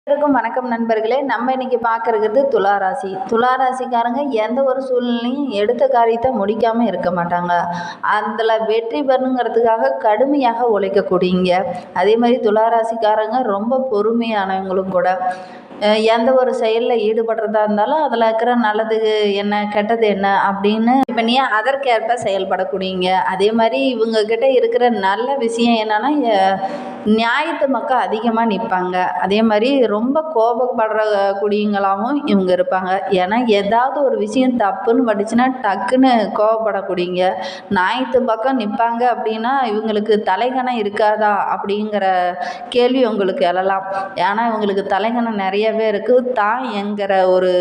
வணக்கம் நண்பர்களே. நம்ம இன்னைக்கு பார்க்கறது துளாராசி. துளாராசிக்காரங்க எந்த ஒரு சூழ்நிலையும் எடுத்த காரியத்தை முடிக்காம இருக்க மாட்டாங்க. அதில் வெற்றி பெறணுங்கிறதுக்காக கடுமையாக உழைக்கக்கூடியங்க. அதே மாதிரி துளாராசிக்காரங்க ரொம்ப பொறுமையானவங்களும் கூட. எந்த ஒரு செயலில் ஈடுபடுறதா இருந்தாலும் அதில் இருக்கிற நல்லது என்ன கெட்டது என்ன அப்படின்னு பண்ணி அதற்கேற்ப செயல்படக்கூடியங்க. அதே மாதிரி இவங்கக்கிட்ட இருக்கிற நல்ல விஷயம் என்னன்னா நியாயத்து மக்கள் அதிகமாக நிற்பாங்க. அதே மாதிரி ரொம்ப கோபப்படுற கூடியவங்களாகவும் இவங்க இருப்பாங்க. ஏன்னா ஏதாவது ஒரு விஷயம் தப்புன்னு பட்டுச்சுன்னா டக்குன்னு கோபப்படக்கூடியங்க. நியாயத்து பக்கம் நிற்பாங்க அப்படின்னா இவங்களுக்கு தலைகணம் இருக்காதா அப்படிங்கிற கேள்வி உங்களுக்கு எழலாம். ஏன்னா இவங்களுக்கு தலைகணம் நிறையவே இருக்குது. தான் என்கிற ஒரு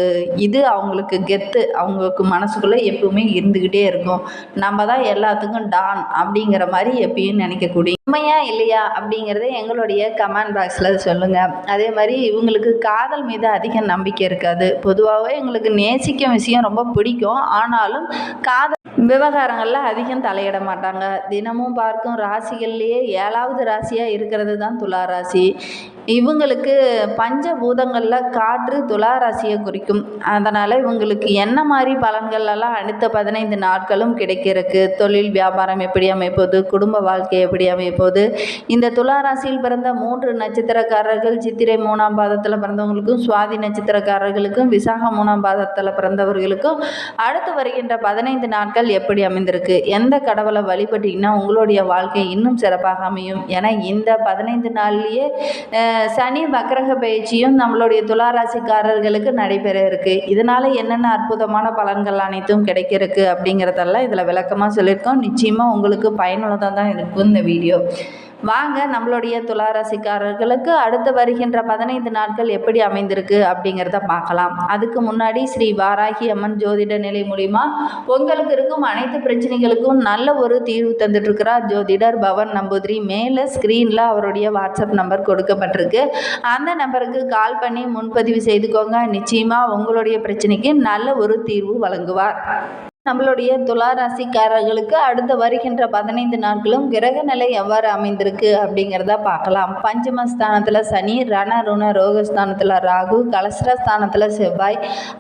இது அவங்களுக்கு கெத்து அவங்களுக்கு மனசுக்குள்ளே எப்பவுமே இருந்துக்கிட்டே இருக்கும். நம்ம தான் எல்லாத்துக்கும் டான் அப்படிங்கிற மாதிரி எப்பயும் நினைக்கக்கூடிய உண்மையா இல்லையா அப்படிங்கிறத எங்களுடைய கமெண்ட் பாக்ஸில் சொல்லுங்கள். அதே மாதிரி இவங்களுக்கு காதல் மீது அதிக நம்பிக்கை இருக்காது. பொதுவாகவே இவங்களுக்கு நேசிக்கும் விஷயம் ரொம்ப பிடிக்கும். ஆனாலும் காதல் விவகாரங்களில் அதிகம் தலையிட மாட்டாங்க. தினமும் பார்க்கும் ராசிகள்லேயே 7வது ராசியாக இருக்கிறது தான் துளாராசி. இவங்களுக்கு பஞ்சபூதங்களில் காற்று துளாராசியை குறிக்கும். அதனால் இவங்களுக்கு என்ன மாதிரி பலன்கள்லாம் அடுத்த 15 நாட்களும் கிடைக்கிறதுக்கு தொழில் வியாபாரம் எப்படி அமைப்போது, குடும்ப வாழ்க்கை எப்படி அமைப்போது, இந்த துளாராசியில் பிறந்த 3 நட்சத்திரக்காரர்கள் சித்திரை 3ஆம் பாதத்தில் பிறந்தவங்களுக்கும், சுவாதி நட்சத்திரக்காரர்களுக்கும், விசாகம் 3ஆம் பாதத்தில் பிறந்தவர்களுக்கும் அடுத்து வருகின்ற 15 நாட்கள் எப்படி அமைந்திருக்கு, எந்த கடவுளை வழிபட்டிங்கன்னா உங்களுடைய வாழ்க்கை இன்னும் சிறப்பாக அமையும். ஏன்னா இந்த 15 நாள்லேயே சனி வக்ரக பயிற்சியும் நம்மளுடைய துளாராசிக்காரர்களுக்கு நடைபெற இருக்கு. இதனால என்னென்ன அற்புதமான பலன்கள் அனைத்தும் கிடைக்க இருக்கு அப்படிங்கிறதெல்லாம் இதில் விளக்கமாக சொல்லியிருக்கோம். நிச்சயமாக உங்களுக்கு பயனுள்ளதாக தான் இருக்கும் இந்த வீடியோ. வாங்க நம்மளுடைய துளாராசிக்காரர்களுக்கு அடுத்து வருகின்ற 15 நாட்கள் எப்படி அமைந்திருக்கு அப்படிங்கிறத பார்க்கலாம். அதுக்கு முன்னாடி ஸ்ரீ வாராகி அம்மன் ஜோதிட நிலை மூலிமா உங்களுக்கு இருக்கும் அனைத்து பிரச்சனைகளுக்கும் நல்ல ஒரு தீர்வு தந்துட்டு இருக்கிறார் ஜோதிடர் பவன் நம்பூதிரி. மேலே ஸ்க்ரீனில் அவருடைய வாட்ஸ்அப் நம்பர் கொடுக்கப்பட்டிருக்கு. அந்த நம்பருக்கு கால் பண்ணி முன்பதிவு செய்துக்கோங்க. நிச்சயமாக உங்களுடைய பிரச்சனைக்கு நல்ல ஒரு தீர்வு வழங்குவார். நம்மளுடைய துளாராசிக்காரர்களுக்கு அடுத்து வருகின்ற 15 நாட்களும் கிரக நிலை எவ்வாறு அமைந்திருக்கு அப்படிங்கிறத பார்க்கலாம். பஞ்சமஸ்தானத்தில் சனி, ரண ருண ரோகஸ்தானத்தில் ராகு, கலசரஸ்தானத்தில் செவ்வாய்,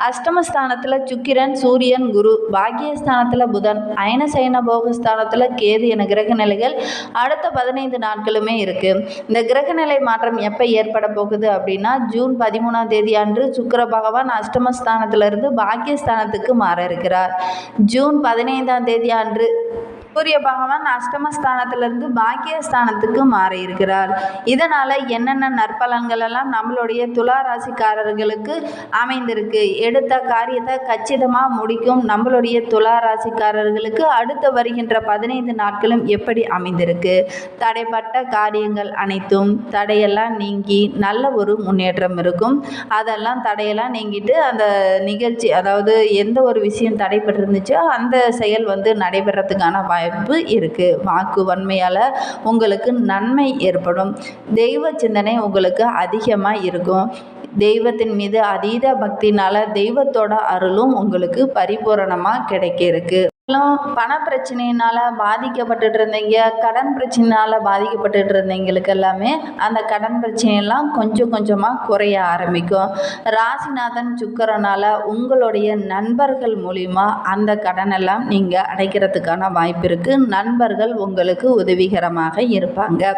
அஷ்டமஸ்தானத்தில் சுக்கிரன், சூரியன், குரு, பாக்கியஸ்தானத்தில் புதன், அயனசயன போகஸ்தானத்தில் கேது என கிரக நிலைகள் அடுத்த 15 நாட்களுமே இருக்குது. இந்த கிரக நிலை மாற்றம் எப்போ ஏற்பட போகுது அப்படின்னா ஜூன் 13ஆம் தேதி அன்று சுக்கிர பகவான் அஷ்டமஸ்தானத்திலிருந்து பாக்கியஸ்தானத்துக்கு மாற இருக்கிறார். ஜூன் 15ஆம் தேதி அன்று சூரிய பகவான் அஷ்டமஸ்தானத்திலிருந்து பாக்கியஸ்தானத்துக்கு மாற இருக்கிறார். இதனால் என்னென்ன நற்பலன்கள் எல்லாம் நம்மளுடைய துளாராசிக்காரர்களுக்கு அமைந்திருக்கு, எடுத்த காரியத்தை கச்சிதமாக முடிக்கும் நம்மளுடைய துளாராசிக்காரர்களுக்கு அடுத்து வருகின்ற 15 நாட்களும் எப்படி அமைந்திருக்கு, தடைப்பட்ட காரியங்கள் அனைத்தும் தடையெல்லாம் நீங்கி நல்ல ஒரு முன்னேற்றம் இருக்கும். அதெல்லாம் தடையெல்லாம் நீங்கிட்டு அந்த நிகழ்ச்சி அதாவது எந்த ஒரு விஷயம் தடைப்பட்டிருந்துச்சோ அந்த செயல் நடைபெறத்துக்கான வாய்ப்பு இருக்குது. வாக்கு வன்மையால் உங்களுக்கு நன்மை ஏற்படும். தெய்வ சிந்தனை உங்களுக்கு அதிகமாக இருக்கும். தெய்வத்தின் மீது அதீத பக்தினால் தெய்வத்தோட அருளும் உங்களுக்கு பரிபூரணமாக கிடைக்க இருக்கு. பண பிரச்சனையினால் பாதிக்கப்பட்டுட்டு இருந்தீங்க, கடன் பிரச்சனையினால் பாதிக்கப்பட்டுட்டு இருந்தவங்களுக்கு எல்லாமே அந்த கடன் பிரச்சனையெல்லாம் கொஞ்சம் கொஞ்சமாக குறைய ஆரம்பிக்கும். ராசிநாதன் சுக்கிரனால் உங்களுடைய நண்பர்கள் மூலிமா அந்த கடனெல்லாம் நீங்கள் அடைக்கிறதுக்கான வாய்ப்பு இருக்குது. நண்பர்கள் உங்களுக்கு உதவிகரமாக இருப்பாங்க.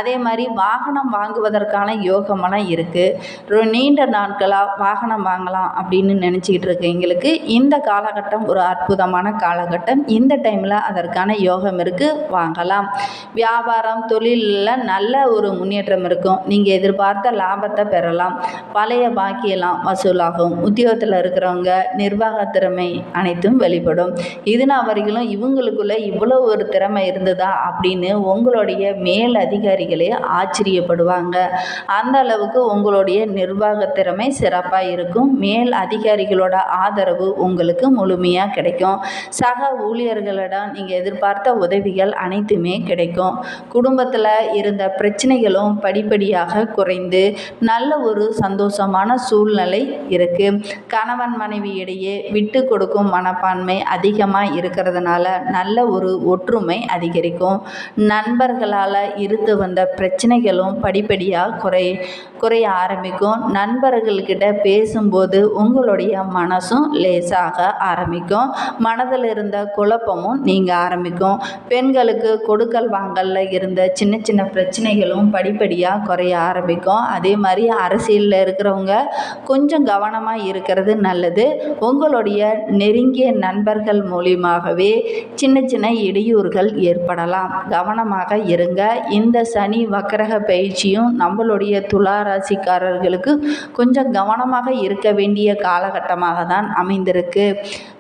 அதே மாதிரி வாகனம் வாங்குவதற்கான யோகமெல்லாம் இருக்குது. நீண்ட நாட்களாக வாகனம் வாங்கலாம் அப்படின்னு நினச்சிக்கிட்டு இருக்கவங்களுக்கு இந்த காலகட்டம் ஒரு அற்புதமான காலகட்டம். இந்த டைமில் அதற்கான யோகம் இருக்குது, வாங்கலாம். வியாபாரம் தொழிலில் நல்ல ஒரு முன்னேற்றம் இருக்கும். நீங்கள் எதிர்பார்த்த லாபத்தை பெறலாம். பழைய பாக்கியெல்லாம் வசூலாகும். உத்தியோகத்தில் இருக்கிறவங்க நிர்வாக திறமை அனைத்தும் வெளிப்படும். இதனால் வரைக்கும் இவங்களுக்குள்ள இவ்வளோ ஒரு திறமை இருந்ததா அப்படின்னு உங்களுடைய மேல் அதிகாரிகளே ஆச்சரியப்படுவாங்க. அந்த அளவுக்கு உங்களுடைய நிர்வாக திறமை சிறப்பாக இருக்கும். மேல் அதிகாரிகளோட ஆதரவு உங்களுக்கு முழுமையாக கிடைக்கும். சக சக ஊழியர்களிடம் நீங்கள் எதிர்பார்த்த உதவிகள் அனைத்துமே கிடைக்கும். குடும்பத்தில் இருந்த பிரச்சனைகளும் படிப்படியாக குறைந்து நல்ல ஒரு சந்தோஷமான சூழ்நிலை இருக்குது. கணவன் மனைவி இடையே விட்டு கொடுக்கும் மனப்பான்மை அதிகமாக இருக்கிறதுனால நல்ல ஒரு ஒற்றுமை அதிகரிக்கும். நண்பர்களால் இருந்து வந்த பிரச்சனைகளும் படிப்படியாக குறைய ஆரம்பிக்கும். நண்பர்கள்கிட்ட பேசும்போது உங்களுடைய மனசும் லேசாக ஆரம்பிக்கும். மனதில் இருந்த குழப்பமும் நீங்க ஆரம்பிக்கும். பெண்களுக்கு கொடுக்கல் வாங்கல்ல இருந்த சின்ன சின்ன பிரச்சனைகளும் படிப்படியாக குறைய ஆரம்பிக்கும். அதே மாதிரி அரசியலில் இருக்கிறவங்க கொஞ்சம் கவனமாக இருக்கிறது நல்லது. உங்களுடைய நெருங்கிய நண்பர்கள் மூலியமாகவே சின்ன சின்ன இடையூறுகள் ஏற்படலாம். கவனமாக இருங்க. இந்த சனி வக்கரக பயிற்சியும் நம்மளுடைய துலா ராசிக்காரர்களுக்கு கொஞ்சம் கவனமாக இருக்க வேண்டிய காலகட்டமாக தான் அமைந்திருக்கு.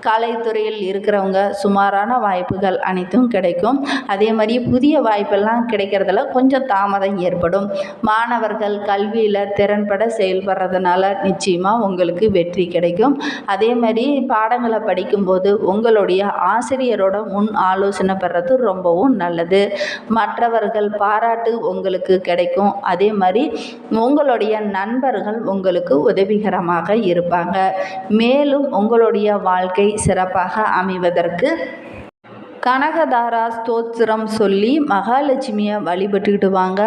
கலைத்துறையில் இருக்கிறவங்க சுமாரான வாய்ப்புகள் அனைத்தும் கிடைக்கும். அதே மாதிரி புதிய வாய்ப்பெல்லாம் கிடைக்கிறதுல கொஞ்சம் தாமதம் ஏற்படும். மாணவர்கள் கல்வியில் திறன்பட செயல்படுறதுனால நிச்சயமாக உங்களுக்கு வெற்றி கிடைக்கும். அதே மாதிரி பாடங்களை படிக்கும்போது உங்களுடைய ஆசிரியரோட முன் ஆலோசனை பெறது ரொம்பவும் நல்லது. மற்றவர்கள் பாராட்டு உங்களுக்கு கிடைக்கும். அதே மாதிரி உங்களுடைய நண்பர்கள் உங்களுக்கு உதவிகரமாக இருப்பாங்க. மேலும் உங்களுடைய வாழ்க்கை சிறப்பாக அமைவதற்கு கனகதாரா ஸ்தோத்திரம் சொல்லி மகாலட்சுமியை வழிபட்டுக்கிட்டு வாங்க.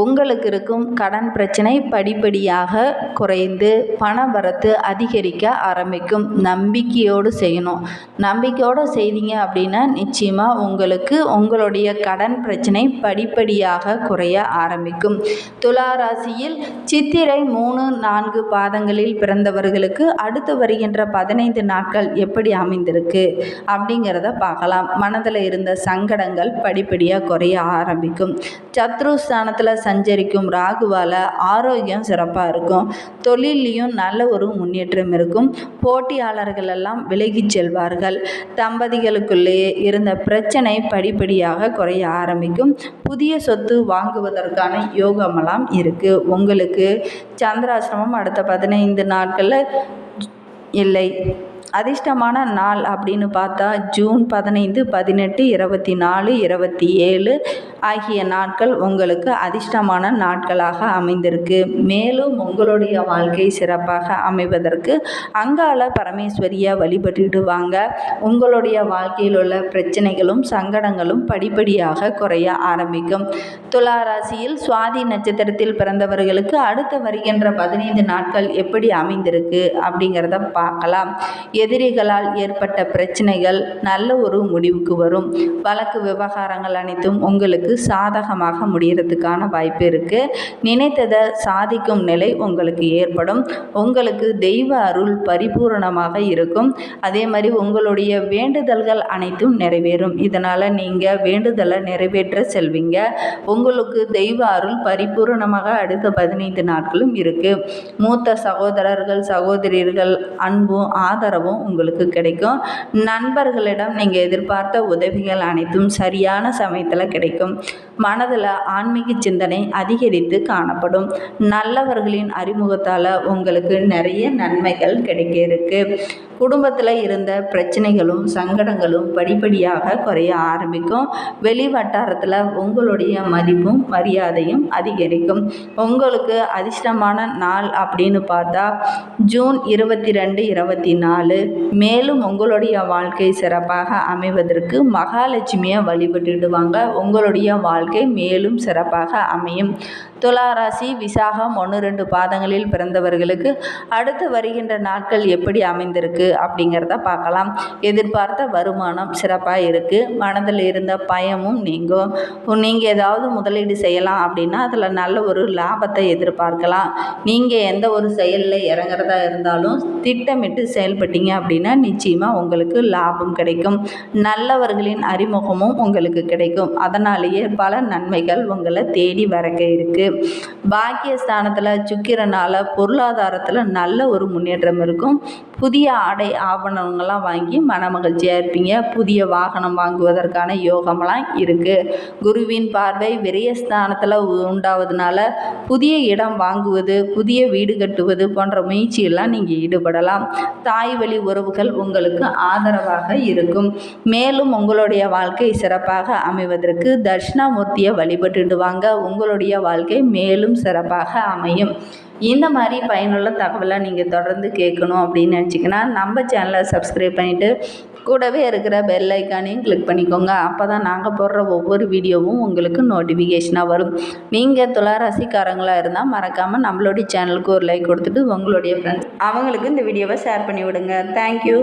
உங்களுக்கு இருக்கும் கடன் பிரச்சனை படிப்படியாக குறைந்து பண வரத்து அதிகரிக்க ஆரம்பிக்கும். நம்பிக்கையோடு செய்யணும். நம்பிக்கையோடு செய்தீங்க அப்படின்னா நிச்சயமாக உங்களுக்கு உங்களுடைய கடன் பிரச்சனை படிப்படியாக குறைய ஆரம்பிக்கும். துலா ராசியில் சித்திரை 3-4 பாதங்களில் பிறந்தவர்களுக்கு அடுத்து வருகின்ற 15 நாட்கள் எப்படி அமைந்திருக்கு அப்படிங்கிறத பார்க்கலாம். மனதில் இருந்த சங்கடங்கள் படிப்படியாக குறைய ஆரம்பிக்கும். சத்ருஸ்தானத்தில் சஞ்சரிக்கும் ராகுவால் ஆரோக்கியம் சிறப்பாக இருக்கும். தொழிலையும் நல்ல ஒரு முன்னேற்றம் இருக்கும். போட்டியாளர்கள் எல்லாம் விலகி செல்வார்கள். தம்பதிகளுக்குள்ளேயே இருந்த பிரச்சனை படிப்படியாக குறைய ஆரம்பிக்கும். புதிய சொத்து வாங்குவதற்கான யோகமெல்லாம் இருக்குது. உங்களுக்கு சந்திராசிரமம் அடுத்த 15 நாட்களில் இல்லை. அதிர்ஷ்டமான நாள் அப்படின்னு பார்த்தா ஜூன் 15, 18, 24, 27 ஆகிய நாட்கள் உங்களுக்கு அதிர்ஷ்டமான நாட்களாக அமைந்திருக்கு. மேலும் உங்களுடைய வாழ்க்கை சிறப்பாக அமைவதற்கு அங்காள பரமேஸ்வரியை வழிபட்டுட்டு வாங்க. உங்களுடைய வாழ்க்கையில் உள்ள பிரச்சனைகளும் சங்கடங்களும் படிப்படியாக குறைய ஆரம்பிக்கும். துலா ராசியில் சுவாதி நட்சத்திரத்தில் பிறந்தவர்களுக்கு அடுத்து வருகின்ற 15 நாட்கள் எப்படி அமைந்திருக்கு அப்படிங்கிறத பார்க்கலாம். எதிரிகளால் ஏற்பட்ட பிரச்சனைகள் நல்ல ஒரு முடிவுக்கு வரும். வழக்கு விவகாரங்கள் அனைத்தும் உங்களுக்கு சாதகமாக முடியறதுக்கான வாய்ப்பு இருக்கு. நினைத்ததை சாதிக்கும் நிலை உங்களுக்கு ஏற்படும். உங்களுக்கு தெய்வ அருள் பரிபூரணமாக இருக்கும். அதே மாதிரி உங்களுடைய வேண்டுதல்கள் அனைத்தும் நிறைவேறும். இதனால் நீங்கள் வேண்டுதலை நிறைவேற்ற செல்வீங்க. உங்களுக்கு தெய்வ அருள் பரிபூரணமாக அடுத்த 15 நாட்களும் இருக்கு. மூத்த சகோதரர்கள் சகோதரிகள் அன்பும் ஆதரவும் உங்களுக்கு கிடைக்கும். நண்பர்களிடம் நீங்கள் எதிர்பார்த்த உதவிகள் அனைத்தும் சரியான சமயத்தில் கிடைக்கும். மனதில் ஆன்மீக சிந்தனை அதிகரித்து காணப்படும். நல்லவர்களின் அறிமுகத்தால் உங்களுக்கு நிறைய நன்மைகள் கிடைக்க இருக்கு. குடும்பத்தில் இருந்த பிரச்சனைகளும் சங்கடங்களும் படிப்படியாக குறைய ஆரம்பிக்கும். வெளி வட்டாரத்தில் உங்களுடைய மதிப்பும் மரியாதையும் அதிகரிக்கும். உங்களுக்கு அதிர்ஷ்டமான நாள் அப்படின்னு பார்த்தா ஜூன் 22, 24. மேலும் உங்களுடைய வாழ்க்கை சிறப்பாக அமைவதற்கு மகாலட்சுமியை வழிபட்டுடுவாங்க. உங்களுடைய வாழ்க்கை மேலும் சிறப்பாக அமையும். துலா ராசி விசாகம் 1-2 பாதங்களில் பிறந்தவர்களுக்கு அடுத்து வருகின்ற நாட்கள் எப்படி அமைந்திருக்கு அப்படிங்கிறத பார்க்கலாம். எதிர்பார்த்த வருமானம் சிறப்பாக இருக்குது. மனதில் இருந்த பயமும் நீங்கும். நீங்கள் ஏதாவது முதலீடு செய்யலாம் அப்படின்னா அதில் நல்ல ஒரு லாபத்தை எதிர்பார்க்கலாம். நீங்கள் எந்த ஒரு செயலில் இறங்குறதா இருந்தாலும் திட்டமிட்டு செயல்பட்டீங்க அப்படின்னா நிச்சயமாக உங்களுக்கு லாபம் கிடைக்கும். நல்லவர்களின் அறிமுகமும் உங்களுக்கு கிடைக்கும். அதனாலேயே பல நன்மைகள் உங்களை தேடி வரக்க இருக்கு. இருக்குது. பாக்கியஸ்தானத்தில் சுக்கிரனால் பொருளாதாரத்தில் நல்ல ஒரு முன்னேற்றம் இருக்கும். புதிய ஆடை ஆபரணங்கள்லாம் வாங்கி மனமகிழ்ச்சியாக இருப்பீங்க. புதிய வாகனம் வாங்குவதற்கான யோகமெல்லாம் இருக்குது. குருவின் பார்வை விரயஸ்தானத்தில் உண்டாவதுனால புதிய இடம் வாங்குவது, புதிய வீடு கட்டுவது போன்ற முயற்சியெல்லாம் நீங்கள் ஈடுபடலாம். தாய் வழி உறவுகள் உங்களுக்கு ஆதரவாக இருக்கும். மேலும் உங்களுடைய வாழ்க்கை சிறப்பாக அமைவதற்கு தட்சிணாமூர்த்தியை வழிபட்டுட்டு வாங்க. உங்களுடைய வாழ்க்கை மேலும் சிறப்பாக அமையும். இந்த மாதிரி பயனுள்ள தகவலை நீங்கள் தொடர்ந்து கேட்கணும் அப்படின்னு நினச்சிங்கன்னா நம்ம சேனலை சப்ஸ்கிரைப் பண்ணிவிட்டு கூடவே இருக்கிற பெல் ஐக்கானையும் கிளிக் பண்ணிக்கோங்க. அப்போ தான் நாங்கள் போடுற ஒவ்வொரு வீடியோவும் உங்களுக்கு நோட்டிஃபிகேஷனாக வரும். நீங்கள் துளாராசிக்காரங்களாக இருந்தால் மறக்காமல் நம்மளுடைய சேனலுக்கு ஒரு லைக் கொடுத்துட்டு உங்களுடைய ஃப்ரெண்ட்ஸ் அவங்களுக்கு இந்த வீடியோவை ஷேர் பண்ணி விடுங்க. தேங்க்யூ.